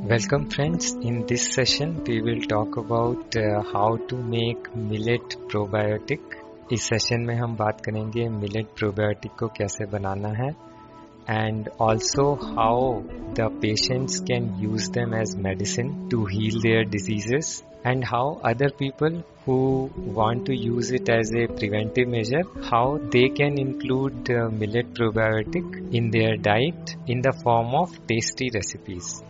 Welcome friends, in this session we will talk about how to make millet probiotic. इस session में हम बात करेंगे मिलेट प्रोबायोटिक को कैसे बनाना है and also how the patients can use them as medicine to heal their diseases and how other people who want to use it as a preventive measure, how they can include millet probiotic in their diet in the form of tasty recipes.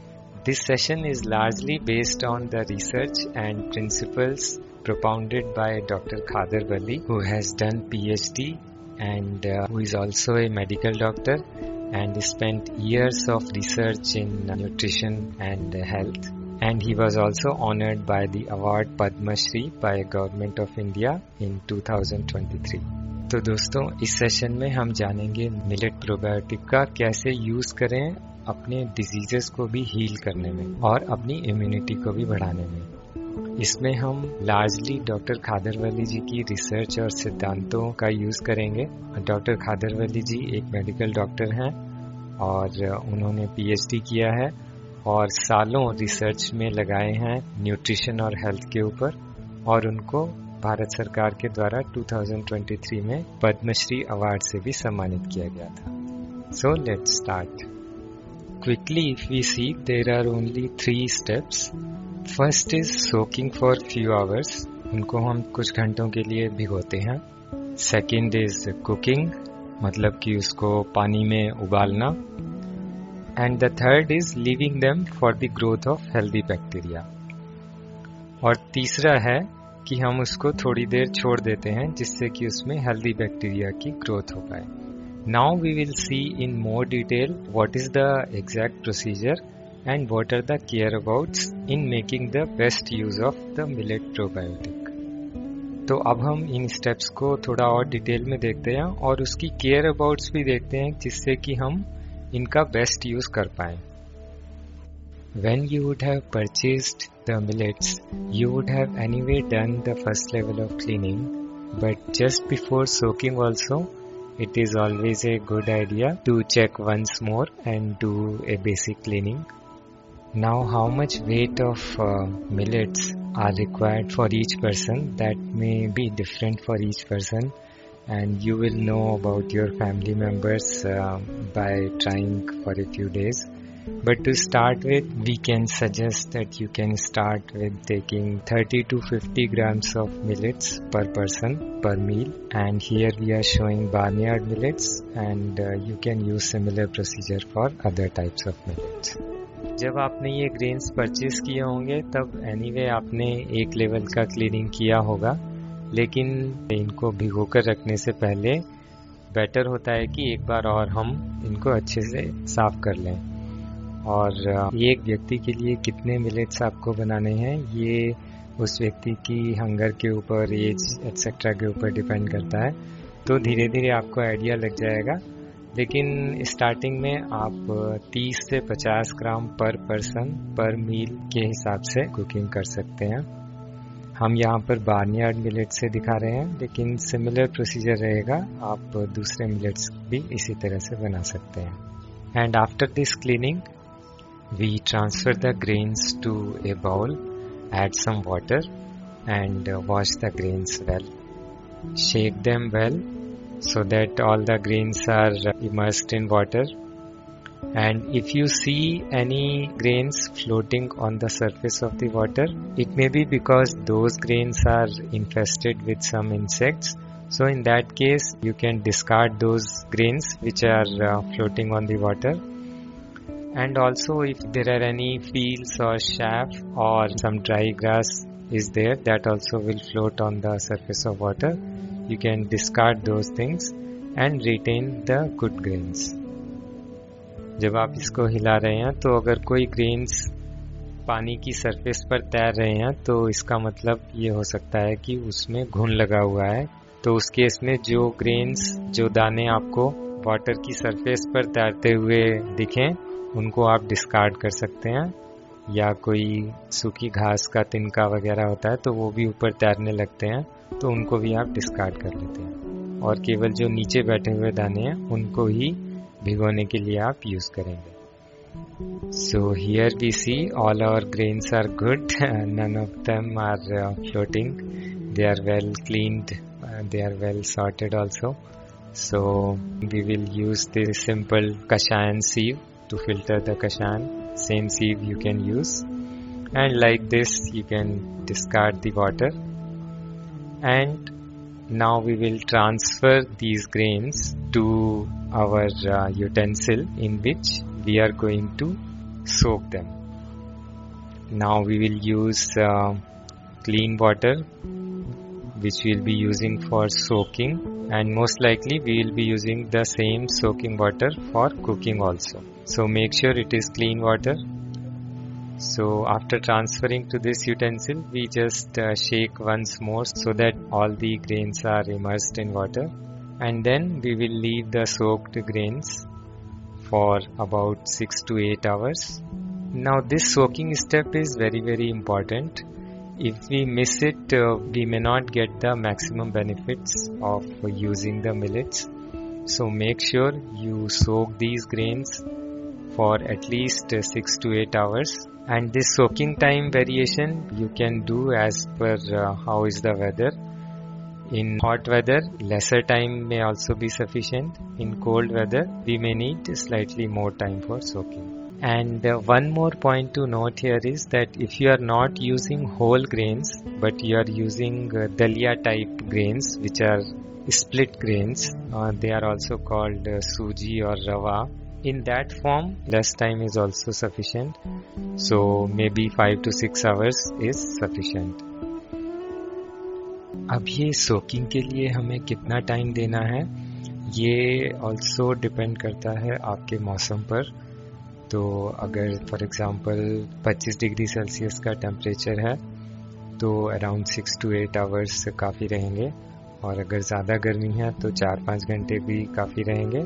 This session is largely based on the research and principles propounded by Dr. Khader Wali, who has done PhD and who is also a medical doctor and spent years of research in nutrition and health. And he was also honored by the award Padma Shri by Government of India in 2023. तो दोस्तों, इस session में हम जानेंगे millet probiotic का कैसे use करें अपने डिजीजेस को भी हील करने में और अपनी इम्यूनिटी को भी बढ़ाने में। इसमें हम लार्जली डॉक्टर खादर वली जी की रिसर्च और सिद्धांतों का यूज करेंगे। डॉक्टर खादर वली जी एक मेडिकल डॉक्टर हैं और उन्होंने पीएचडी किया है और सालों रिसर्च में लगाए हैं न्यूट्रिशन और हेल्थ के ऊपर, और उनको भारत सरकार के द्वारा 2023 में पद्मश्री अवार्ड से भी सम्मानित किया गया था। So let's start. Quickly, if we see, there are only 3 steps. First is soaking for few hours. उनको हम कुछ घंटों के लिए भिगोते हैं। Second is cooking, मतलब कि उसको पानी में उबालना। And the third is leaving them for the growth of healthy bacteria. और तीसरा है कि हम उसको थोड़ी देर छोड़ देते हैं जिससे कि उसमें हेल्दी बैक्टीरिया की ग्रोथ हो पाए। Now we will see in more detail what is the exact procedure and what are the care abouts in making the best use of the millet probiotic. तो अब हम इन स्टेप्स को थोड़ा और detail में देखते हैं और उसकी केयर अबाउट्स भी देखते हैं जिससे कि हम इनका बेस्ट यूज कर पाएं। When you would have purchased the millets, you would have anyway done the first level of cleaning, but just before soaking also, it is always a good idea to check once more and do a basic cleaning. Now, how much weight of millets are required for each person, that may be different for each person, and you will know about your family members by trying for a few days. But to start with, we can suggest that you can start with taking 30 to 50 grams of millets per person per meal. And here we are showing barnyard millets, and you can use similar procedure for other types of millets. जब आपने ये grains purchase किए होंगे तब anyway आपने एक level का cleaning किया होगा, लेकिन इनको भिगोकर रखने से पहले बेटर होता है कि एक बार और हम इनको अच्छे से साफ कर लें। और ये एक व्यक्ति के लिए कितने मिलेट्स आपको बनाने हैं ये उस व्यक्ति की हंगर के ऊपर, एज एक्सेट्रा के ऊपर डिपेंड करता है, तो धीरे धीरे आपको आइडिया लग जाएगा। लेकिन स्टार्टिंग में आप 30 से 50 ग्राम पर पर्सन पर मील के हिसाब से कुकिंग कर सकते हैं। हम यहाँ पर बार्नयार्ड मिलेट से दिखा रहे हैं, लेकिन सिमिलर प्रोसीजर रहेगा, आप दूसरे मिलेट्स भी इसी तरह से बना सकते हैं। And after this cleaning we transfer the grains to a bowl, add some water and wash the grains well. Shake them well so that all the grains are immersed in water. And if you see any grains floating on the surface of the water, it may be because those grains are infested with some insects. So in that case, you can discard those grains which are floating on the water. And also if there are any fields or chaff or some dry grass is there, that also will float on the surface of water. You can discard those things and retain the good grains. जब आप इसको हिला रहे हैं तो अगर कोई grains पानी की सरफेस पर तैर रहे हैं तो इसका मतलब ये हो सकता है कि उसमें घुन लगा हुआ है। तो उस केस में जो ग्रेन्स, जो दाने आपको वाटर की सरफेस पर तैरते हुए दिखें, उनको आप डिस्कार्ड कर सकते हैं। या कोई सूखी घास का तिनका वगैरह होता है तो वो भी ऊपर तैरने लगते हैं, तो उनको भी आप डिस्कार्ड कर लेते हैं और केवल जो नीचे बैठे हुए दाने हैं उनको ही भिगोने के लिए आप यूज करेंगे। So here we see all our grains are good. None of them are floating. They are well cleaned. They are well sorted also. So we will use this simple kashayan sieve to filter the kashayan. Same sieve you can use. And like this you can discard the water. And now we will transfer these grains to our utensil in which we are going to soak them. Now we will use clean water which we will be using for soaking, and most likely we will be using the same soaking water for cooking also. So make sure it is clean water. So after transferring to this utensil, we just shake once more so that all the grains are immersed in water, and then we will leave the soaked grains for about 6 to 8 hours. Now this soaking step is very important. If we miss it, we may not get the maximum benefits of using the millets. So make sure you soak these grains for at least 6 to 8 hours. And this soaking time variation you can do as per how is the weather. In hot weather, lesser time may also be sufficient. In cold weather, we may need slightly more time for soaking. And one more point to note here is that if you are not using whole grains, but you are using dalia type grains, which are split grains, they are also called suji or rava. In that form, less time is also sufficient. So maybe 5 to 6 hours is sufficient. अब ये soaking के लिए हमें कितना time देना है, ये also depend करता है आपके मौसम पर. तो अगर फॉर एग्जांपल 25 डिग्री सेल्सियस का टेम्परेचर है तो अराउंड 6 to 8 आवर्स काफ़ी रहेंगे, और अगर ज़्यादा गर्मी है तो 4-5 घंटे भी काफ़ी रहेंगे,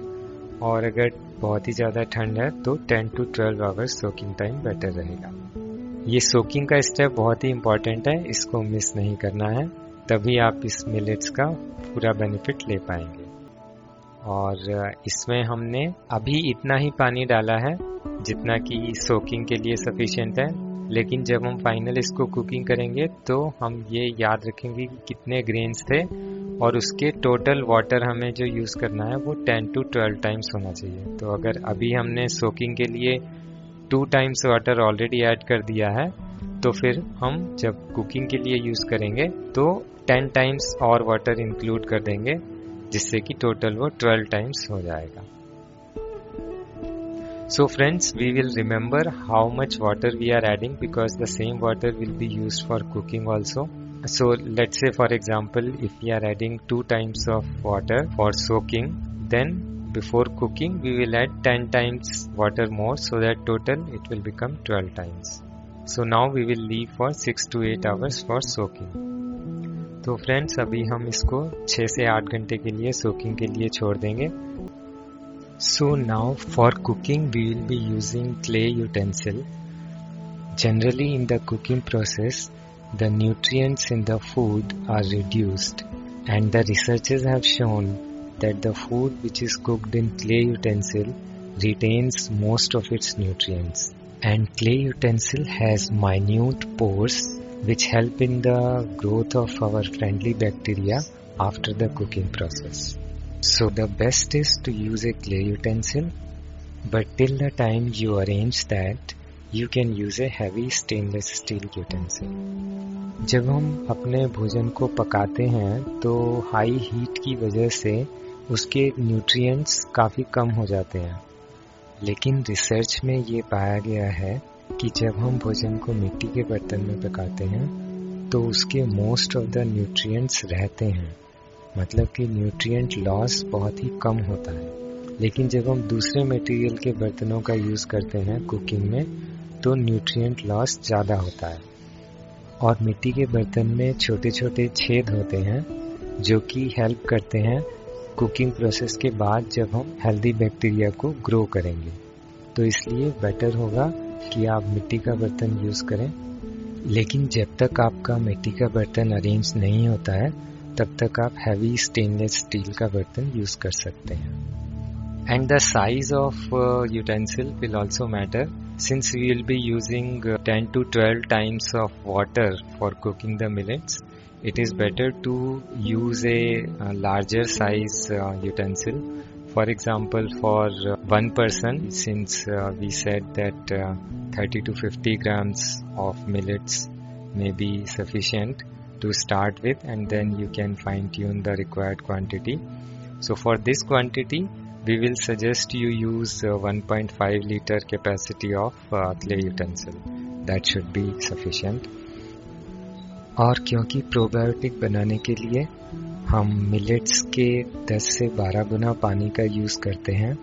और अगर बहुत ही ज़्यादा ठंड है तो 10 to 12 hours soaking time better रहेगा. ये सोकिंग का स्टेप बहुत ही इम्पॉर्टेंट है, इसको मिस नहीं करना है, तभी आप इस मिलेट्स का पूरा बेनिफिट ले पाएंगे. और इसमें हमने अभी इतना ही पानी डाला है जितना कि सोकिंग के लिए सफिशिएंट है, लेकिन जब हम फाइनल इसको कुकिंग करेंगे तो हम ये याद रखेंगे कि कितने ग्रेन्स थे, और उसके टोटल वाटर हमें जो यूज़ करना है वो 10 to 12 टाइम्स होना चाहिए. तो अगर अभी हमने सोकिंग के लिए 2 टाइम्स वाटर ऑलरेडी ऐड कर दिया है, तो फिर हम जब कुकिंग के लिए यूज़ करेंगे तो 10 टाइम्स और वाटर इंक्लूड कर देंगे, जिससे कि टोटल वो 12 टाइम्स हो जाएगा. So friends, we will remember how much water we are adding because the same water will be used for cooking also. So let's say for example, if we are adding 2 times of water for soaking, then before cooking we will add 10 times water more, so that total it will become 12 times. So now we will leave for 6 to 8 hours for soaking. तो friends अभी हम इसको 6 से 8 घंटे के लिए soaking के लिए छोड़ देंगे. So now for cooking we will be using clay utensil. Generally in the cooking process, the nutrients in the food are reduced, and the researchers have shown that the food which is cooked in clay utensil retains most of its nutrients. And clay utensil has minute pores which help in the growth of our friendly bacteria after the cooking process. So the best is to use a clay utensil, but till the time you arrange that, you can use a heavy stainless steel utensil. जब हम अपने भोजन को पकाते हैं तो high heat की वजह से उसके न्यूट्रिएंट्स काफ़ी कम हो जाते हैं, लेकिन रिसर्च में ये पाया गया है कि जब हम भोजन को मिट्टी के बर्तन में पकाते हैं तो उसके मोस्ट ऑफ द न्यूट्रिएंट्स रहते हैं, मतलब कि न्यूट्रिएंट लॉस बहुत ही कम होता है. लेकिन जब हम दूसरे मटेरियल के बर्तनों का यूज़ करते हैं कुकिंग में तो न्यूट्रिएंट लॉस ज़्यादा होता है. और मिट्टी के बर्तन में छोटे छोटे छेद होते हैं जो कि हेल्प करते हैं कुकिंग प्रोसेस के बाद जब हम हेल्दी बैक्टीरिया को ग्रो करेंगे. तो इसलिए बेटर होगा कि आप मिट्टी का बर्तन यूज़ करें. लेकिन जब तक आपका मिट्टी का बर्तन अरेंज नहीं होता है तब तक आप हैवी स्टेनलेस स्टील का बर्तन यूज़ कर सकते हैं. And the size of utensil will also matter. Since we will be using 10 to 12 times of water for cooking the millets, it is better to use a larger size utensil. For example, for one person, since we said that 30 to 50 grams of millets may be sufficient to start with, and then you can fine tune the required quantity. So for this quantity, we will suggest you use 1.5 liter capacity of clay utensil. That should be sufficient. और क्योंकि probiotic बनाने के लिए हम millets के 10 से 12 गुना पानी का यूज़ करते हैं,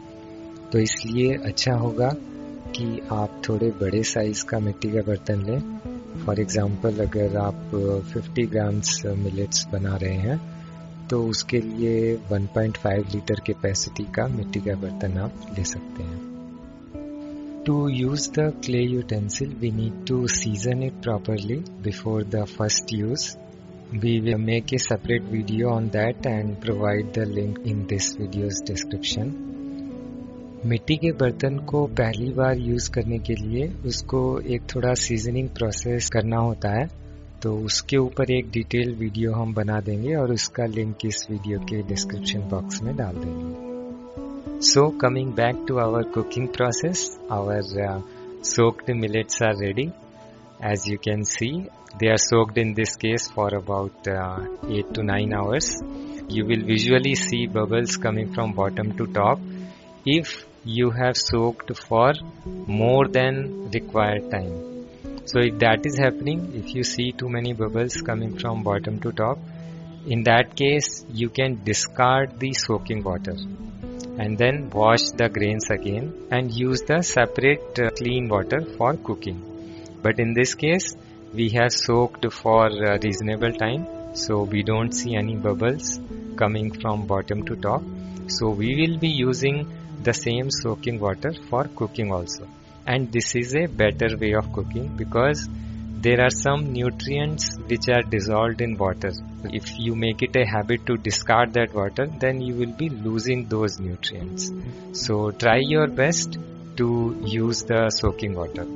तो इसलिए अच्छा होगा कि आप थोड़े बड़े साइज़ का मिट्टी का बर्तन लें। फॉर एग्जांपल, अगर आप 50 ग्राम्स मिलेट्स बना रहे हैं तो उसके लिए 1.5 लीटर कैपेसिटी का मिट्टी का बर्तन आप ले सकते हैं। To use the clay utensil, we need to season it properly before the first use. We will make a separate video on that and provide the link in this video's description. मिट्टी के बर्तन को पहली बार use करने के लिए उसको एक थोड़ा सीजनिंग प्रोसेस करना होता है, तो उसके ऊपर एक डिटेल वीडियो हम बना देंगे और उसका लिंक इस वीडियो के डिस्क्रिप्शन बॉक्स में डाल देंगे। So coming back to our cooking process, our soaked millets are ready. As you can see, they are soaked in this case for about 8 to 9 hours. You will visually see bubbles coming from bottom to top if you have soaked for more than required time. So if that is happening, if you see too many bubbles coming from bottom to top, in that case you can discard the soaking water and then wash the grains again and use the separate clean water for cooking. But in this case, we have soaked for a reasonable time, so we don't see any bubbles coming from bottom to top. So we will be using the same soaking water for cooking also. And this is a better way of cooking because there are some nutrients which are dissolved in water. If you make it a habit to discard that water, then you will be losing those nutrients. So try your best to use the soaking water.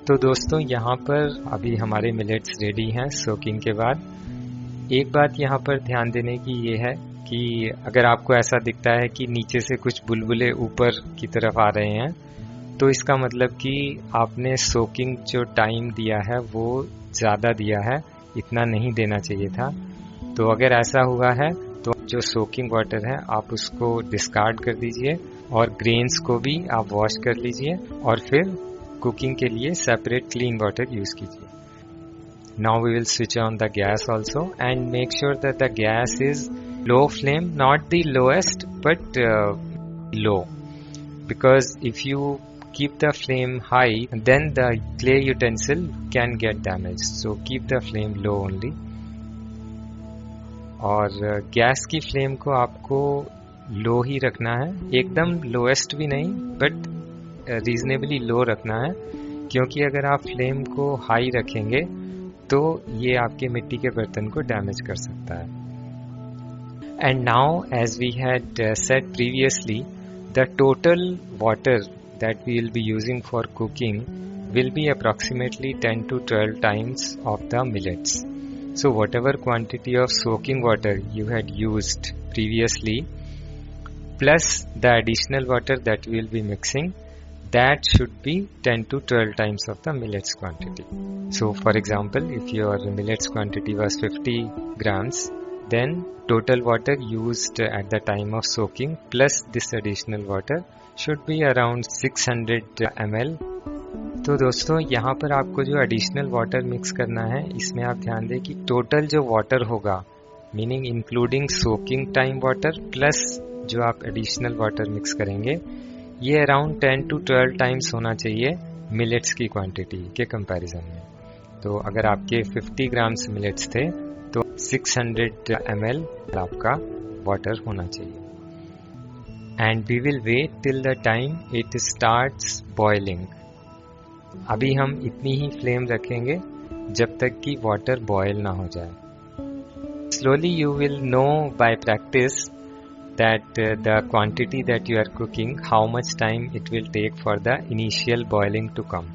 तो दोस्तों, यहाँ पर अभी हमारे millets ready हैं soaking के बाद। एक बात यहाँ पर ध्यान देने की ये है कि अगर आपको ऐसा दिखता है कि नीचे से कुछ बुलबुले ऊपर की तरफ आ रहे हैं, तो इसका मतलब कि आपने सोकिंग जो टाइम दिया है वो ज़्यादा दिया है, इतना नहीं देना चाहिए था। तो अगर ऐसा हुआ है तो जो सोकिंग वाटर है आप उसको डिस्कार्ड कर दीजिए और ग्रेन्स को भी आप वॉश कर लीजिए और फिर कुकिंग के लिए सेपरेट क्लीन वाटर यूज़ कीजिए। Now we will switch on the gas also and make sure that the gas is low flame, not the lowest but low, because if you keep the flame high, then the clay utensil can get damaged. So keep the flame low only. और gas की flame को आपको लो ही रखना है, एकदम lowest भी नहीं but reasonably लो रखना है, क्योंकि अगर आप फ्लेम को हाई रखेंगे तो ये आपके मिट्टी के बर्तन को डैमेज कर सकता है। And now as we had said previously, the total water that we will be using for cooking will be approximately 10 to 12 times of the millets. So whatever quantity of soaking water you had used previously plus the additional water that we will be mixing, that should be 10 to 12 times of the millets quantity. So for example, if your millets quantity was 50 grams, then total water used at the time of soaking plus this additional water should be around 600 ml. तो दोस्तों, यहाँ पर आपको जो additional water mix करना है, इसमें आप ध्यान दें कि टोटल जो वाटर होगा, meaning including soaking time water plus जो आप एडिशनल वाटर मिक्स करेंगे, ये अराउंड 10 to 12 टाइम्स होना चाहिए मिलेट्स की क्वांटिटी के कंपैरिजन में। तो अगर आपके 50 ग्राम्स मिलेट्स थे तो 600 ml आपका वाटर होना चाहिए। And we will wait till the time it starts boiling. अभी हम इतनी ही फ्लेम रखेंगे जब तक कि वाटर बॉयल ना हो जाए। Slowly you will know by practice that the quantity that you are cooking, how much time it will take for the initial boiling to come.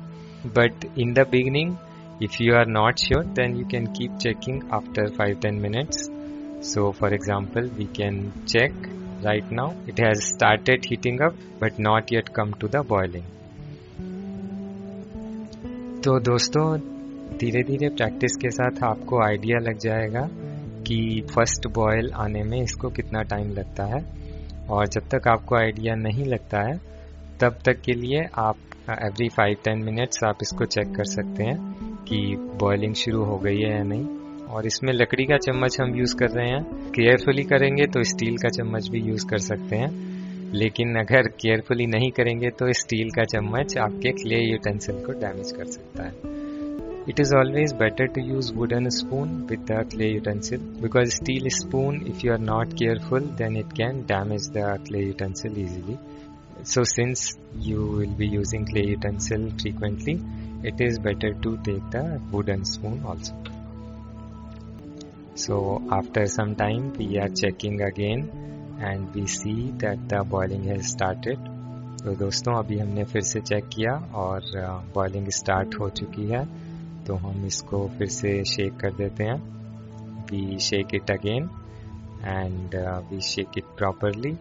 But in the beginning, if you are not sure, then you can keep checking after 5-10 minutes. So for example, we can check right now. It has started heating up but not yet come to the boiling. तो दोस्तों, धीरे धीरे practice के साथ आपको idea लग जाएगा कि फर्स्ट बॉयल आने में इसको कितना टाइम लगता है. और जब तक आपको आइडिया नहीं लगता है तब तक के लिए आप एवरी 5-10 मिनट्स आप इसको चेक कर सकते हैं कि बॉइलिंग शुरू हो गई है या नहीं. और इसमें लकड़ी का चम्मच हम यूज़ कर रहे हैं. केयरफुली करेंगे तो स्टील का चम्मच भी यूज़ कर सकते हैं, लेकिन अगर केयरफुली नहीं करेंगे तो स्टील का चम्मच आपके क्ले यूटेंसिल को डैमेज कर सकता है. It is always better to use wooden spoon with the clay utensil, because steel spoon, if you are not careful, then it can damage the clay utensil easily. So since you will be using clay utensil frequently, it is better to take the wooden spoon also. So after some time we are checking again and we see that the boiling has started. तो दोस्तों, अभी हमने फिर से check किया और boiling start हो चुकी है. तो हम इसको फिर से शेक कर देते हैं. We shake it again and we shake it properly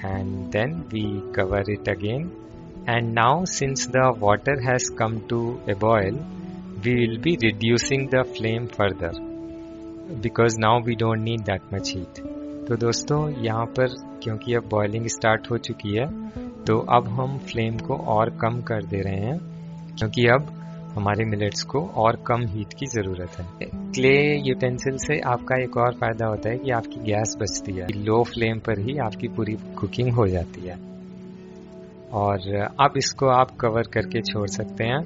and then we cover it again. And now since the water has come to a boil, we will be reducing the flame further because now we don't need that much heat. तो दोस्तों, यहाँ पर क्योंकि अब boiling start हो चुकी है तो अब हम फ्लेम को और कम कर दे रहे हैं, क्योंकि अब हमारे मिलेट्स को और कम हीट की ज़रूरत है. क्ले यूटेंसिल से आपका एक और फ़ायदा होता है कि आपकी गैस बचती है. लो फ्लेम पर ही आपकी पूरी कुकिंग हो जाती है. और अब इसको आप कवर करके छोड़ सकते हैं.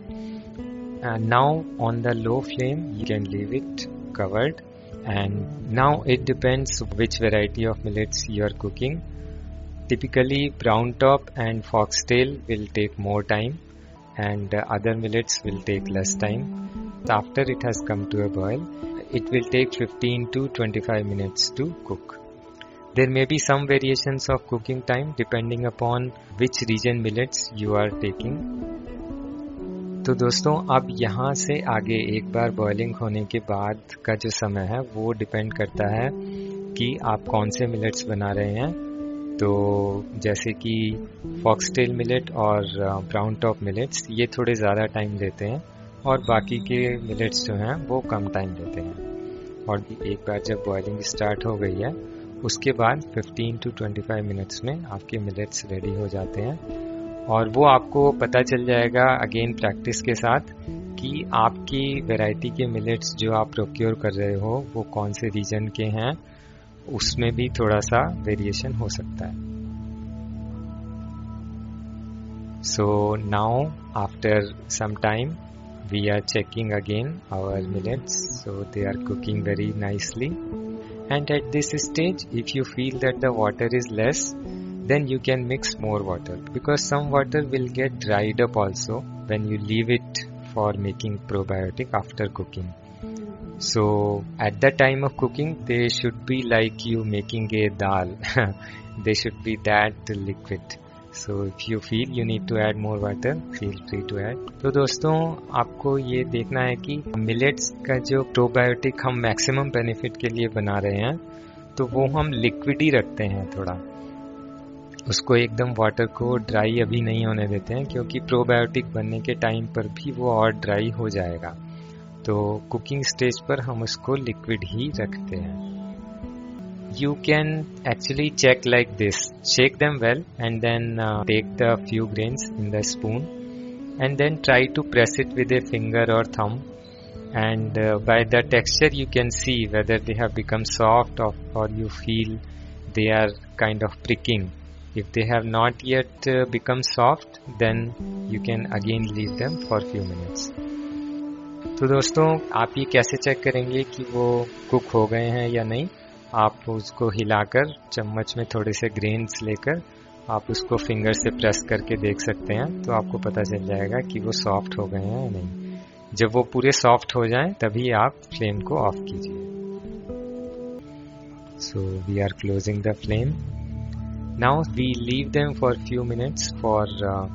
Now on the low flame you can leave it covered. And now it depends which variety of millets you are cooking. Typically brown top and foxtail will take more time and other millets will take less time. After it has come to a boil, it will take 15 to 25 minutes to cook. There may be some variations of cooking time depending upon which region millets you are taking. तो दोस्तों, अब यहाँ से आगे एक बार boiling होने के बाद का जो समय है वो डिपेंड करता है कि आप कौन से मिलेट्स बना रहे हैं. तो जैसे कि फॉक्सटेल मिलेट और ब्राउन टॉप मिलेट्स ये थोड़े ज़्यादा टाइम लेते हैं और बाकी के मिलेट्स जो हैं वो कम टाइम लेते हैं. और एक बार जब बॉइलिंग स्टार्ट हो गई है उसके बाद 15 to 25 मिनट्स में आपके मिलेट्स रेडी हो जाते हैं. और वो आपको पता चल जाएगा अगेन प्रैक्टिस के साथ कि आपकी वैरायटी के मिलेट्स जो आप प्रोक्योर कर रहे हो वो कौन से रीजन के हैं. उसमें भी थोड़ा सा वेरिएशन हो सकता है. So now after some time we are checking again our millets. So they are cooking very nicely. And at this stage if you feel that the water is less, then you can mix more water, because some water will get dried up also when you leave it for making probiotic after cooking. So at the time of cooking they should be like you making a dal. They should be that liquid. So if you feel you need to add more water, feel free to add. तो दोस्तों, आपको ये देखना है कि millets का जो probiotic हम मैक्सिमम बेनिफिट के लिए बना रहे हैं तो वो हम लिक्विड ही रखते हैं. थोड़ा उसको एकदम वाटर को ड्राई अभी नहीं होने देते हैं, क्योंकि प्रोबायोटिक बनने के टाइम पर भी वो और ड्राई हो जाएगा. तो कुकिंग स्टेज पर हम उसको लिक्विड ही रखते हैं. You can actually check like this. Shake them well and then take the few grains in the spoon and then try to press it with a finger or thumb. And by the texture you can see whether they have become soft or you feel they are kind of pricking. If they have not yet become soft, then you can again leave them for few minutes. तो दोस्तों, आप ये कैसे check करेंगे कि वो cook हो गए हैं या नहीं? आप उसको हिलाकर चम्मच में थोड़े से ग्रेन्स लेकर आप उसको फिंगर से प्रेस करके देख सकते हैं. तो आपको पता चल जाएगा कि वो सॉफ्ट हो गए हैं या नहीं. जब वो पूरे सॉफ्ट हो जाएं तभी आप फ्लेम को ऑफ कीजिए. So we are closing the flame. Now we leave them for few minutes for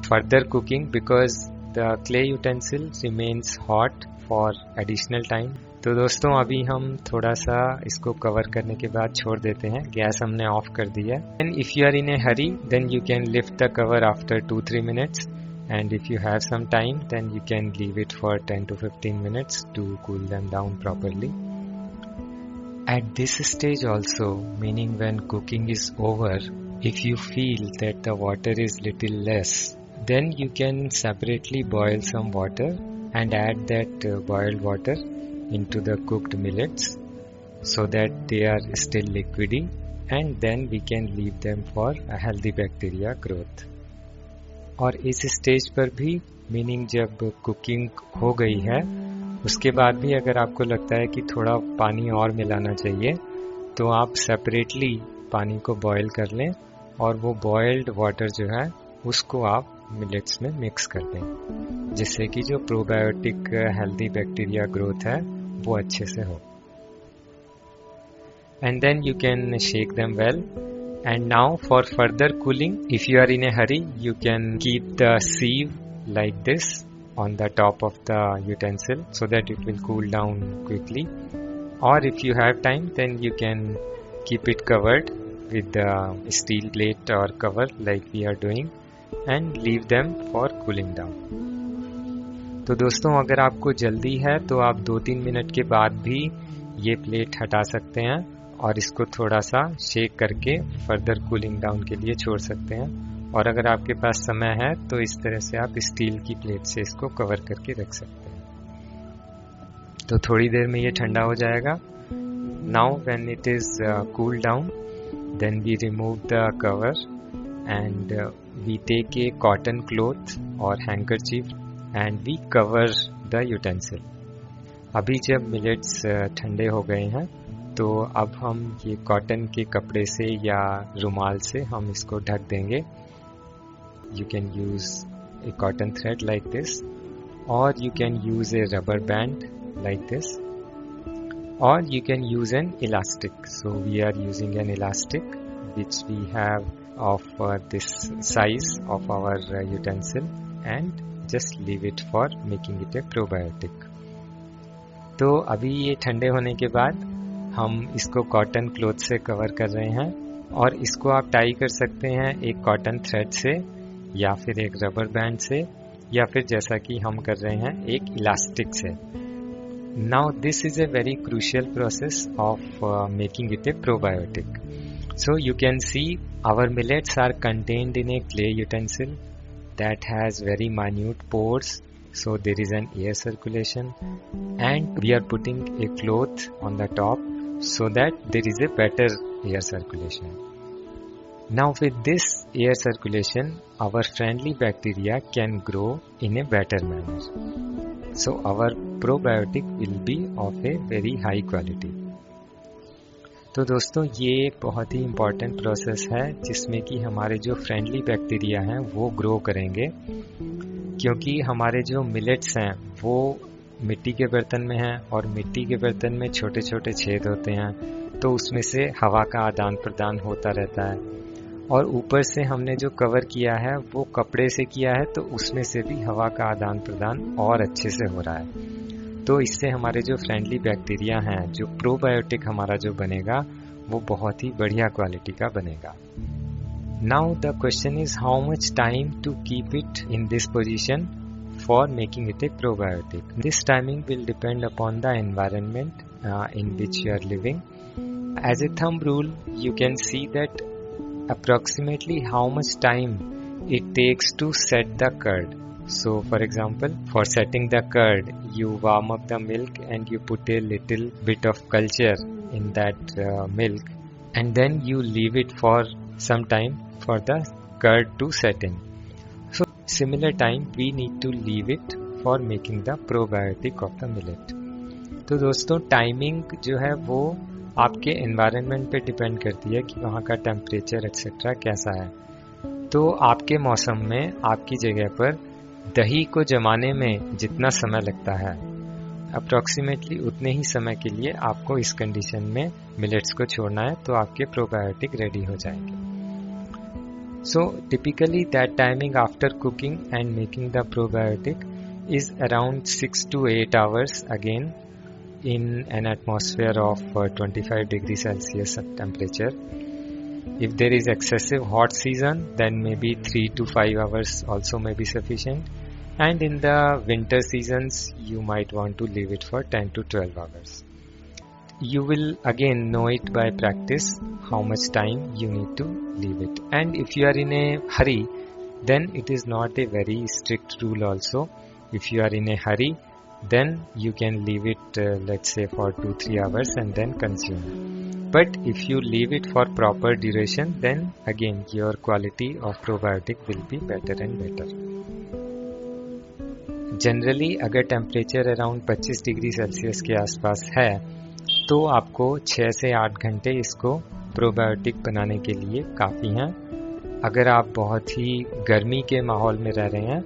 further cooking because the clay utensil remains hot for additional time. तो दोस्तों अभी हम थोड़ा सा इसको कवर करने के बाद छोड़ देते हैं. गैस हमने ऑफ कर दिया. And if you are in a hurry, then you can lift the cover after 2-3 minutes. And if you have some time, then you can leave it for 10 to 15 minutes to cool them down properly. At this stage also, meaning when cooking is over, if you feel that the water is little less, then you can separately boil some water and add that boiled water into the cooked millets so that they are still liquidy, and then we can leave them for a healthy bacteria growth. और इस stage पर भी meaning जब cooking हो गई है उसके बाद भी अगर आपको लगता है कि थोड़ा पानी और मिलाना चाहिए तो आप सेपरेटली पानी को बॉयल कर लें और वो बॉइल्ड वाटर जो है उसको आप मिलेट्स में मिक्स कर दें जिससे कि जो प्रोबायोटिक हेल्दी बैक्टीरिया ग्रोथ है वो अच्छे से हो. And then you can shake them well. And now for further cooling, if you are in a hurry, you can keep the sieve like this on the top of the utensil so that it will cool down quickly. Or if you have time, then you can keep it covered with the steel plate or cover like we are doing and leave them for cooling down. तो दोस्तों अगर आपको जल्दी है तो आप 2-3 minute के बाद भी ये प्लेट हटा सकते हैं और इसको थोड़ा सा शेक करके फर्दर कूलिंग डाउन के लिए छोड़ सकते हैं. और अगर आपके पास समय है तो इस तरह से आप स्टील की प्लेट से इसको कवर करके रख सकते हैं. तो थोड़ी देर में ये ठंडा हो जाएगा. Now when it is cool down then we remove the cover and we take a cotton cloth or handkerchief and we cover the utensil. अभी जब मिलेट्स ठंडे हो गए हैं तो अब हम ये कॉटन के कपड़े से या रुमाल से हम इसको ढक देंगे. You can use a cotton thread like this or you can use a rubber band like this or you can use an elastic. So we are using an elastic which we have of this size of our utensil and just leave it for making it a probiotic. तो अभी ये ठंडे होने के बाद हम इसको cotton cloth से कवर कर रहे हैं और इसको आप टाई कर सकते हैं एक कॉटन थ्रेड से या फिर एक रबर बैंड से या फिर जैसा कि हम कर रहे हैं एक इलास्टिक से. Now this is a very crucial process of making it a probiotic. So you can see our millets are contained in a clay utensil that has very minute pores, so there is an air circulation, and we are putting a cloth on the top so that there is a better air circulation. Now with this air circulation, our friendly bacteria can grow in a better manner. So our probiotic will be of a very high quality. तो दोस्तों ये एक बहुत ही important process है जिसमें कि हमारे जो फ्रेंडली बैक्टीरिया हैं वो ग्रो करेंगे, क्योंकि हमारे जो मिलेट्स हैं वो मिट्टी के बर्तन में हैं और मिट्टी के बर्तन में छोटे छोटे छेद होते हैं, तो उसमें से हवा का आदान प्रदान होता रहता है और ऊपर से हमने जो कवर किया है वो कपड़े से किया है तो उसमें से भी हवा का आदान प्रदान और अच्छे से हो रहा है. तो इससे हमारे जो फ्रेंडली बैक्टीरिया हैं, जो प्रोबायोटिक हमारा जो बनेगा वो बहुत ही बढ़िया क्वालिटी का बनेगा. Now the question is how much time to keep it in this position for making it a probiotic. This timing will depend upon the environment in which you are living. As a thumb rule you can see that approximately how much time it takes to set the curd. So for example, for setting the curd, you warm up the milk and you put a little bit of culture in that milk and then you leave it for some time for the curd to set in. So similar time we need to leave it for making the probiotic of the millet. तो दोस्तों timing जो है वो आपके environment पे depend करती है कि वहाँ का टेम्परेचर एक्सेट्रा कैसा है. तो आपके मौसम में आपकी जगह पर दही को जमाने में जितना समय लगता है अप्रॉक्सीमेटली उतने ही समय के लिए आपको इस कंडीशन में मिलेट्स को छोड़ना है, तो आपके प्रोबायोटिक रेडी हो जाएंगे. So typically that timing after cooking and making the probiotic is around 6 to 8 hours again in an atmosphere of 25 degrees Celsius temperature. If there is excessive hot season, then maybe 3 to 5 hours also may be sufficient. And in the winter seasons, you might want to leave it for 10 to 12 hours. You will again know it by practice how much time you need to leave it. And if you are in a hurry, then it is not a very strict rule also. If you are in a hurry, then you can leave it let's say for 2-3 hours and then consume. But if you leave it for proper duration, then again your quality of probiotic will be better and better. Generally अगर temperature around 25 degree Celsius के आसपास है, तो आपको 6 से 8 घंटे इसको probiotic बनाने के लिए काफ़ी हैं. अगर आप बहुत ही गर्मी के माहौल में रह रहे हैं,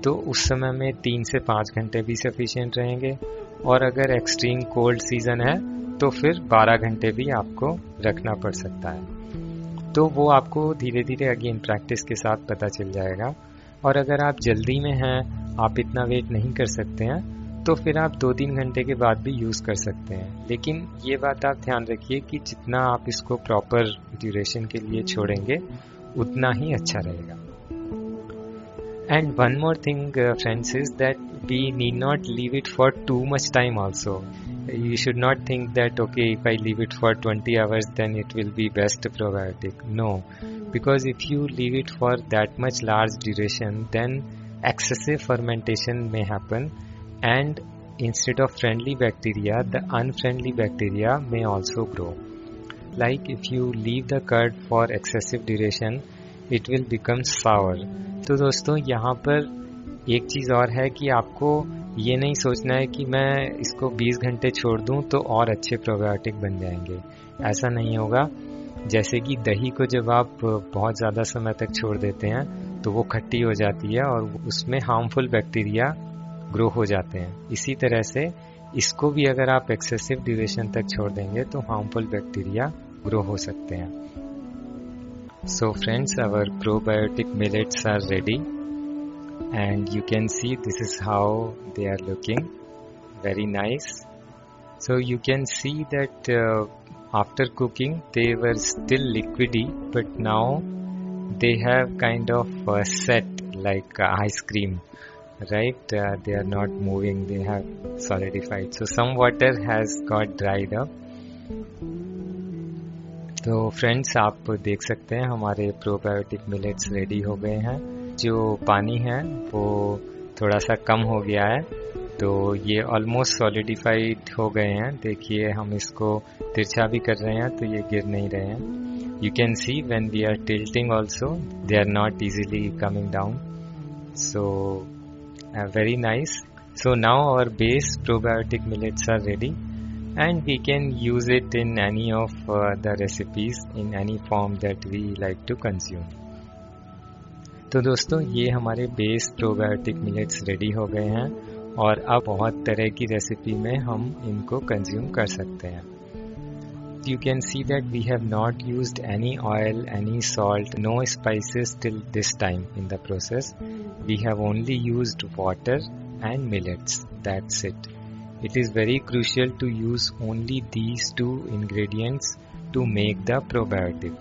तो उस समय में 3 से 5 घंटे भी सफिशिएंट रहेंगे. और अगर एक्सट्रीम कोल्ड सीज़न है, तो फिर 12 घंटे भी आपको रखना पड़ सकता है. तो वो आपको धीरे धीरे अगेन प्रैक्टिस के साथ पता चल जाएगा. और अगर आप जल्दी में हैं, आप इतना वेट नहीं कर सकते हैं, तो फिर आप 2-3 घंटे के बाद भी यूज़ कर सकते हैं. लेकिन ये बात आप ध्यान रखिए कि जितना आप इसको प्रॉपर ड्यूरेशन के लिए छोड़ेंगे, उतना ही अच्छा रहेगा. And one more thing friends is that we need not leave it for too much time also. You should not think that okay, if I leave it for 20 hours then it will be best probiotic. No, because if you leave it for that much large duration, then excessive fermentation may happen, and instead of friendly bacteria, the unfriendly bacteria may also grow. Like if you leave the curd for excessive duration, it will become sour. तो दोस्तों यहाँ पर एक चीज़ और है कि आपको ये नहीं सोचना है कि मैं इसको 20 घंटे छोड़ दूं तो और अच्छे प्रोबायोटिक बन जाएंगे. ऐसा नहीं होगा. जैसे कि दही को जब आप बहुत ज़्यादा समय तक छोड़ देते हैं, तो वो खट्टी हो जाती है और उसमें हार्मफुल बैक्टीरिया ग्रो हो जाते हैं. इसी तरह से इसको भी अगर आप एक्सेसिव ड्यूरेशन तक छोड़ देंगे, तो हार्मफुल बैक्टीरिया ग्रो हो सकते हैं. So friends, our probiotic millets are ready. And you can see this is how they are looking, very nice. So you can see that after cooking they were still liquidy, but now they have kind of set like ice cream, right? They are not moving, they have solidified. So some water has got dried up. तो friends, आप देख सकते हैं हमारे probiotic millets ready हो गए हैं. जो पानी है वो थोड़ा सा कम हो गया है, तो ये ऑलमोस्ट सॉलिडिफाइड हो गए हैं. देखिए हम इसको तिरछा भी कर रहे हैं तो ये गिर नहीं रहे हैं. You can see when we are tilting also they are not easily coming down. So very nice. So now our base probiotic millets are ready and we can use it in any of the recipes in any form that we like to consume. तो दोस्तों, ये हमारे base probiotic millets ready हो गए हैं और अब बहुत तरह की रेसिपी में हम इनको कंज्यूम कर सकते हैं. You can see that we have not used any oil, any salt, no spices till this time in the process. We have only used water and millets. That's it. It is very crucial to use only these two ingredients to make the probiotic.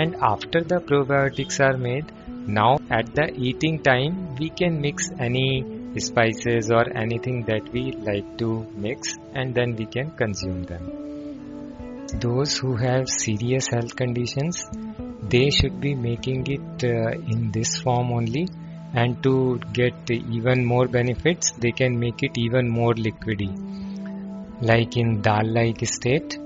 And after the probiotics are made, now at the eating time we can mix any spices or anything that we like to mix, and then we can consume them. Those who have serious health conditions, they should be making it in this form only. And to get even more benefits, they can make it even more liquidy, like in dal-like state,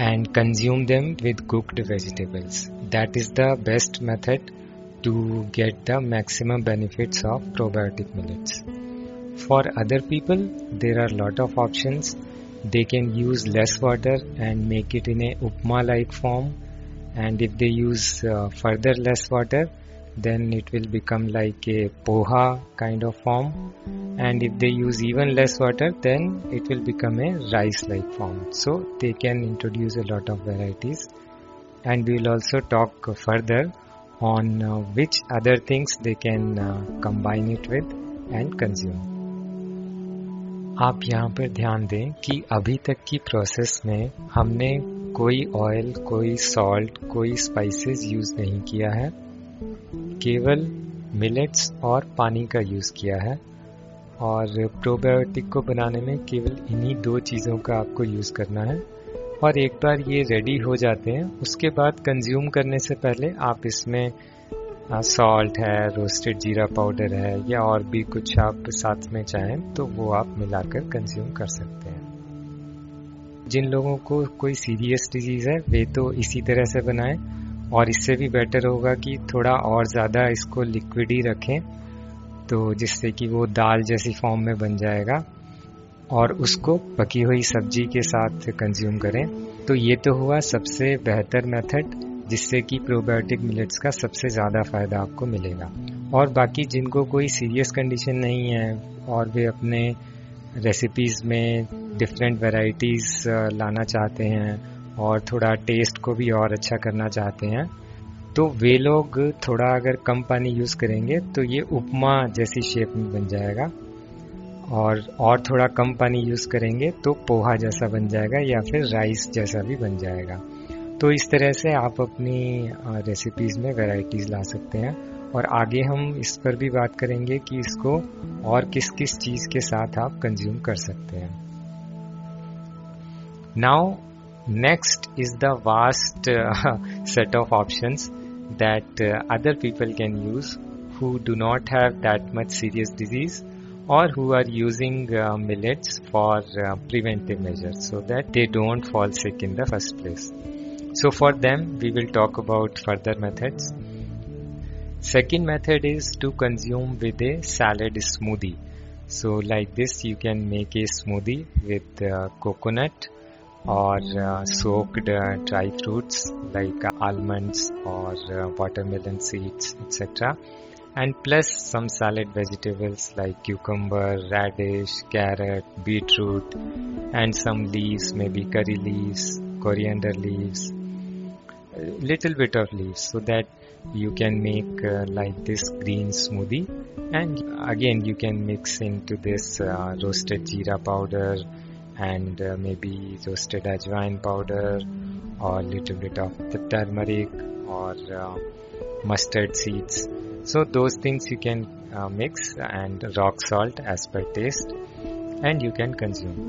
and consume them with cooked vegetables. That is the best method to get the maximum benefits of probiotic millets. For other people, there are a lot of options. They can use less water and make it in a upma-like form. And if they use further less water, then it will become like a poha kind of form, and if they use even less water, then it will become a rice like form. So they can introduce a lot of varieties, and we will also talk further on which other things they can combine it with and consume. आप यहाँ पर ध्यान दें कि अभी तक की process में हमने कोई ऑयल, कोई सॉल्ट, कोई स्पाइसेस यूज नहीं किया है, केवल मिलेट्स और पानी का यूज किया है। और प्रोबायोटिक को बनाने में केवल इन्हीं 2 चीज़ों का आपको यूज करना है। और एक बार ये रेडी हो जाते हैं, उसके बाद कंज्यूम करने से पहले आप इसमें सॉल्ट है, रोस्टेड जीरा पाउडर है, या और भी कुछ आप साथ में चाहें तो वो आप मिलाकर कंज्यूम कर सकते हैं। जिन लोगों को कोई सीरियस डिजीज है वे तो इसी तरह से बनाएं, और इससे भी बेटर होगा कि थोड़ा और ज़्यादा इसको लिक्विड ही रखें, तो जिससे कि वो दाल जैसी फॉर्म में बन जाएगा, और उसको पकी हुई सब्जी के साथ कंज्यूम करें। तो ये तो हुआ सबसे बेहतर मेथड, जिससे कि प्रोबायोटिक मिलेट्स का सबसे ज़्यादा फ़ायदा आपको मिलेगा। और बाकी जिनको कोई सीरियस कंडीशन नहीं है और वे अपने रेसिपीज़ में डिफरेंट वैरायटीज़ लाना चाहते हैं और थोड़ा टेस्ट को भी और अच्छा करना चाहते हैं, तो वे लोग थोड़ा अगर कम पानी यूज़ करेंगे तो ये उपमा जैसी शेप में बन जाएगा, और थोड़ा कम पानी यूज़ करेंगे तो पोहा जैसा बन जाएगा या फिर राइस जैसा भी बन जाएगा। तो इस तरह से आप अपनी रेसिपीज़ में वैरायटीज़ ला सकते हैं, और आगे हम इस पर भी बात करेंगे कि इसको और किस किस चीज़ के साथ आप कंज्यूम कर सकते हैं। Now next is the vast set of options that other people can use who do not have that much serious disease, or who are using millets for preventive measures so that they don't fall sick in the first place. So for them we will talk about further methods. Second method is to consume with a salad smoothie. So like this you can make a smoothie with coconut or soaked dry fruits like almonds or watermelon seeds, etc., and plus some salad vegetables like cucumber, radish, carrot, beetroot, and some leaves, maybe curry leaves, coriander leaves, little bit of leaves, so that you can make like this green smoothie. And again you can mix into this roasted jeera powder and maybe roasted ajwain powder, or little bit of the turmeric or mustard seeds. So those things you can mix, and rock salt as per taste, and you can consume.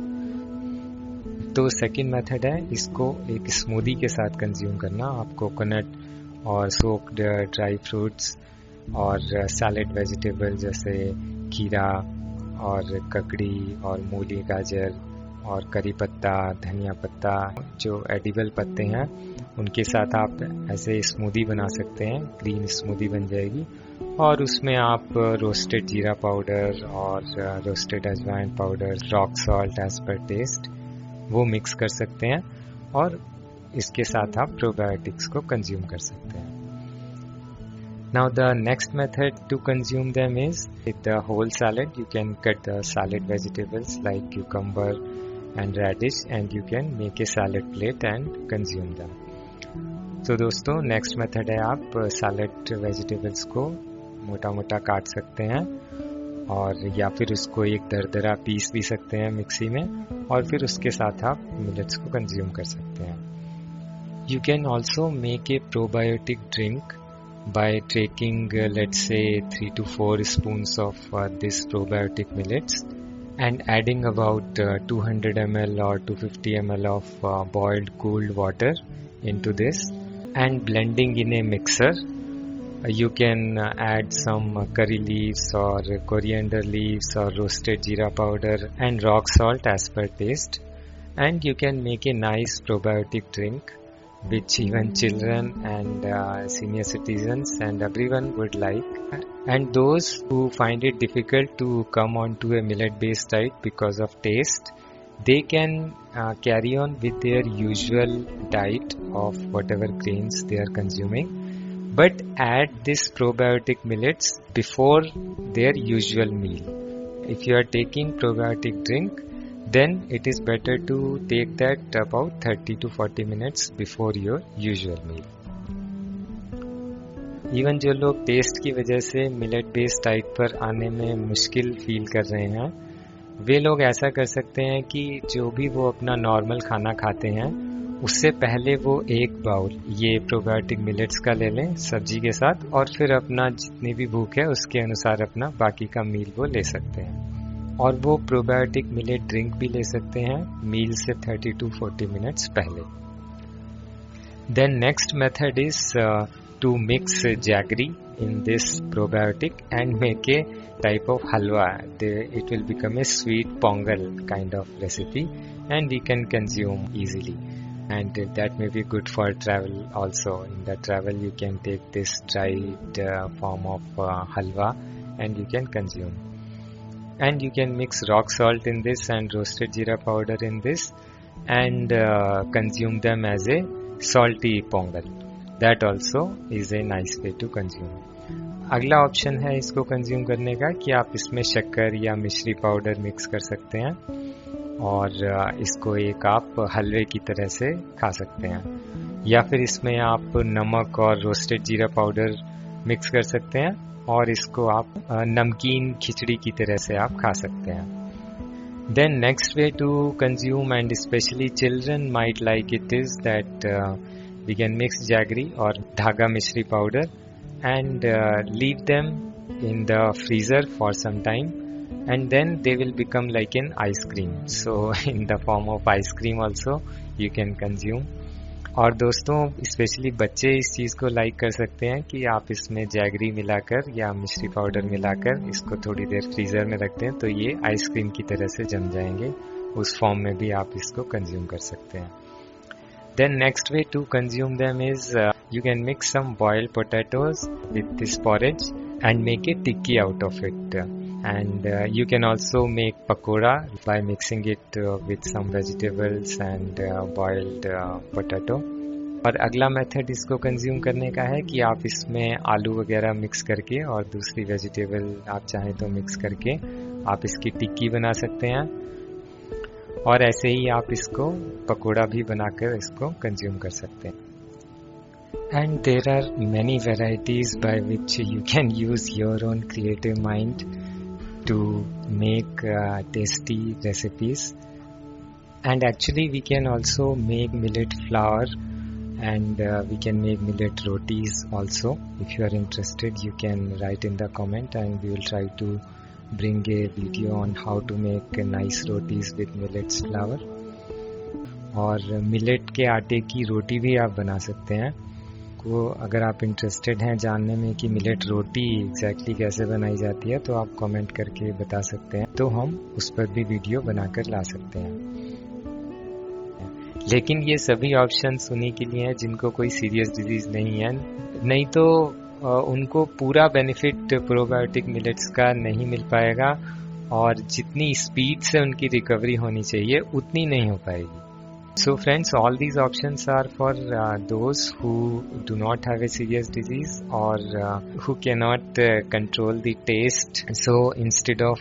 तो second method है इसको एक smoothie के साथ consume करना। आप coconut और soaked dry fruits और सैलेड वेजिटेबल जैसे खीरा और ककड़ी और मूली, गाजर और करी पत्ता, धनिया पत्ता, जो एडिबल पत्ते हैं, उनके साथ आप ऐसे स्मूदी बना सकते हैं। ग्रीन स्मूदी बन जाएगी, और उसमें आप रोस्टेड जीरा पाउडर और roasted ajwain powder, rock salt as per taste, वो मिक्स कर सकते हैं, और इसके साथ आप प्रोबायोटिक्स को कंज्यूम कर सकते हैं। Now the next method to consume them is with the whole salad. You can cut the salad vegetables like cucumber and radish, and you can make a salad plate and consume them. तो दोस्तों next method है, आप salad vegetables को मोटा मोटा काट सकते हैं, और या फिर उसको एक दरदरा पीस भी सकते हैं मिक्सी में, और फिर उसके साथ आप मिलेट्स को कंज्यूम कर सकते हैं। You can also make a probiotic drink by taking let's say 3 to 4 spoons of this probiotic millets and adding about 200 ml or 250 ml of boiled cooled water into this and blending in a mixer. You can add some curry leaves or coriander leaves or roasted jeera powder and rock salt as per taste, and you can make a nice probiotic drink which even children and senior citizens and everyone would like. And those who find it difficult to come on to a millet based diet because of taste, they can carry on with their usual diet of whatever grains they are consuming, but add this probiotic millets before their usual meal. If you are taking probiotic drink, then it is better to take that about 30 to 40 minutes before your usual meal. Even जो लोग test की वजह से millet based diet पर आने में मुश्किल feel कर रहे हैं, वे लोग ऐसा कर सकते हैं कि जो भी वो अपना नॉर्मल खाना खाते हैं उससे पहले वो एक बाउल ये प्रोबायोटिक मिलेट्स का ले लें सब्जी के साथ, और फिर अपना जितनी भी भूख है उसके अनुसार अपना बाकी का मील वो ले सकते हैं। और वो प्रोबायोटिक मिलेट ड्रिंक भी ले सकते हैं मील से 30 to 40 मिनट्स पहले। Then next method is to mix jaggery in this probiotic and make a type of halwa. It will become a sweet pongal kind of recipe and we can consume easily, and that may be good for travel also. In the travel you can take this dried form of halwa and you can consume, and you can mix rock salt in this and roasted jeera powder in this and consume them as a salty pongal. That also is a nice way to consume. अगला option है इसको consume करने का कि आप इसमें शक्कर या मिश्री पाउडर मिक्स कर सकते हैं और इसको एक आप हलवे की तरह से खा सकते हैं, या फिर इसमें आप नमक और रोस्टेड जीरा पाउडर मिक्स कर सकते हैं और इसको आप नमकीन खिचड़ी की तरह से आप खा सकते हैं. Then next way to consume, and especially children might like it, is that we can mix jaggery or dhaga mishri powder and leave them in the freezer for some time, and then they will become like an ice cream. So in the form of ice cream also you can consume. और दोस्तों specially बच्चे इस चीज़ को like कर सकते हैं कि आप इसमें जैगरी मिलाकर या मिश्री पाउडर मिलाकर इसको थोड़ी देर फ्रीज़र में रखते हैं तो ये आइसक्रीम की तरह से जम जाएंगे. उस फॉर्म में भी आप इसको कंज्यूम कर सकते हैं. Then next way to consume them is you can mix some boiled potatoes with this porridge and make a tikki out of it, and you can also make pakoda by mixing it with some vegetables and boiled potato. और अगला method इसको consume करने का है कि आप इसमें आलू वगैरह मिक्स करके और दूसरी वेजिटेबल आप चाहें तो मिक्स करके आप इसकी टिक्की बना सकते हैं, और ऐसे ही आप इसको पकोड़ा भी बनाकर इसको कंज्यूम कर सकते हैं. And there are many varieties by which you can use your own creative mind to make tasty recipes. And actually we can also make millet flour, and we can make millet rotis also. If you are interested, you can write in the comment and we will try to bring a video on how to make nice rotis with millet's flour. और millet के आटे की रोटी भी आप बना सकते हैं. को अगर आप इंटरेस्टेड हैं जानने में कि मिलेट रोटी एग्जैक्टली कैसे बनाई जाती है तो आप कमेंट करके बता सकते हैं, तो हम उस पर भी वीडियो बनाकर ला सकते हैं. लेकिन ये सभी ऑप्शंस उन्हीं के लिए हैं जिनको कोई सीरियस डिजीज नहीं है, नहीं तो उनको पूरा बेनिफिट प्रोबायोटिक मिलेट्स का नहीं मिल पाएगा और जितनी स्पीड से उनकी रिकवरी होनी चाहिए उतनी नहीं हो पाएगी. So friends, all these options are for those who do not have a serious disease or who cannot control the taste. So instead of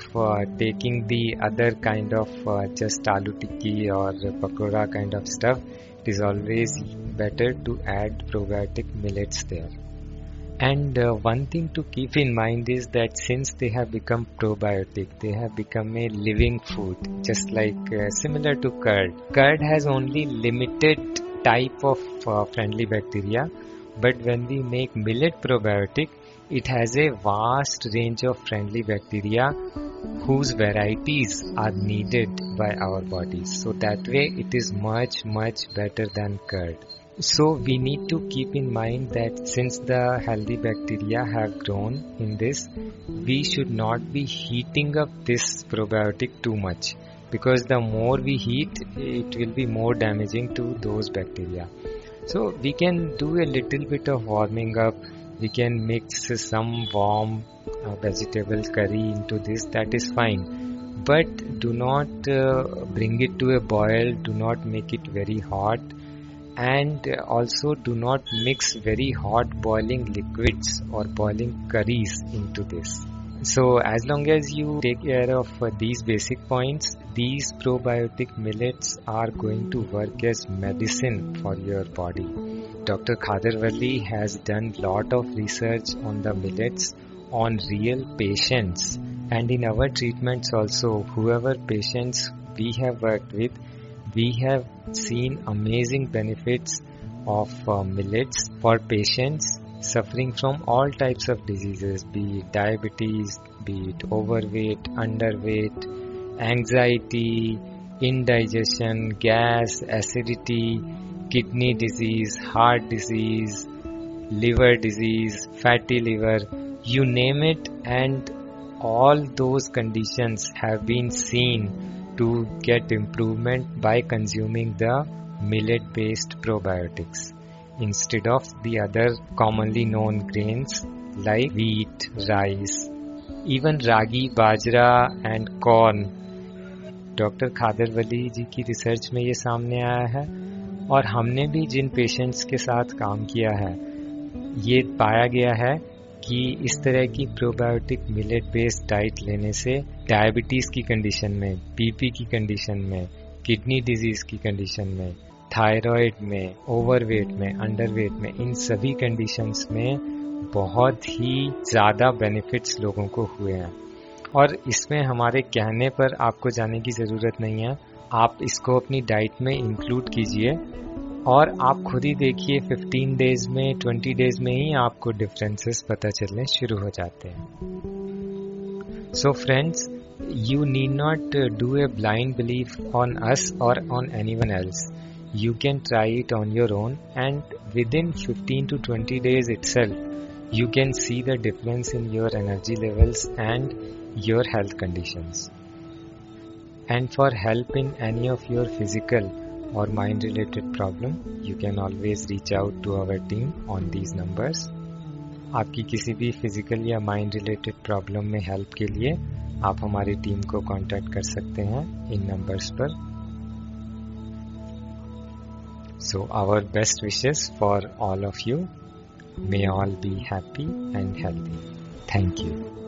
taking the other kind of just aloo tikki or pakoda kind of stuff, it is always better to add probiotic millets there. And one thing to keep in mind is that since they have become probiotic, they have become a living food, just like similar to curd. Curd has only limited type of friendly bacteria, but when we make millet probiotic, it has a vast range of friendly bacteria whose varieties are needed by our bodies. So that way it is much better than curd. So we need to keep in mind that since the healthy bacteria have grown in this, we should not be heating up this probiotic too much, because the more we heat, it will be more damaging to those bacteria. So we can do a little bit of warming up. We can mix some warm vegetable curry into this, that is fine. But do not bring it to a boil, do not make it very hot. and also do not mix very hot boiling liquids or boiling curries into this. So as long as you take care of these basic points, these probiotic millets are going to work as medicine for your body. Dr. Khaderwali has done lot of research on the millets on real patients, and in our treatments also, whoever patients we have worked with, we have seen amazing benefits of millets for patients suffering from all types of diseases, be it diabetes, be it overweight, underweight, anxiety, indigestion, gas, acidity, kidney disease, heart disease, liver disease, fatty liver, you name it, and all those conditions have been seen to get improvement by consuming the millet-based probiotics instead of the other commonly known grains like wheat, rice, even ragi, bajra and corn. Doctor Khadarvali ji की research में ये सामने आया है, और हमने भी जिन patients के साथ काम किया है, ये पाया गया है कि इस तरह की प्रोबायोटिक मिलेट बेस्ड डाइट लेने से डायबिटीज की कंडीशन में, बीपी की कंडीशन में, किडनी डिजीज की कंडीशन में, थायराइड में, ओवरवेट में, अंडरवेट में, इन सभी कंडीशंस में बहुत ही ज़्यादा बेनिफिट्स लोगों को हुए हैं. और इसमें हमारे कहने पर आपको जाने की ज़रूरत नहीं है, आप इसको अपनी डाइट में इंक्लूड कीजिए और आप खुद ही देखिए 15 डेज में, 20 डेज में ही आपको डिफरेंसेस पता चलने शुरू हो जाते हैं. So friends, you need not do a blind belief on us or on anyone else. You can try it on your own, and within 15 to 20 days itself, you can see the difference in your energy levels and your health conditions. And for help in any of your physical or mind related problem, you can always reach out to our team on these numbers. आपकी किसी भी physical या mind related problem में help के लिए आप हमारी team को कांटेक्ट कर सकते हैं इन नंबर्स पर. So our best wishes for all of you. May all be happy and healthy. Thank you.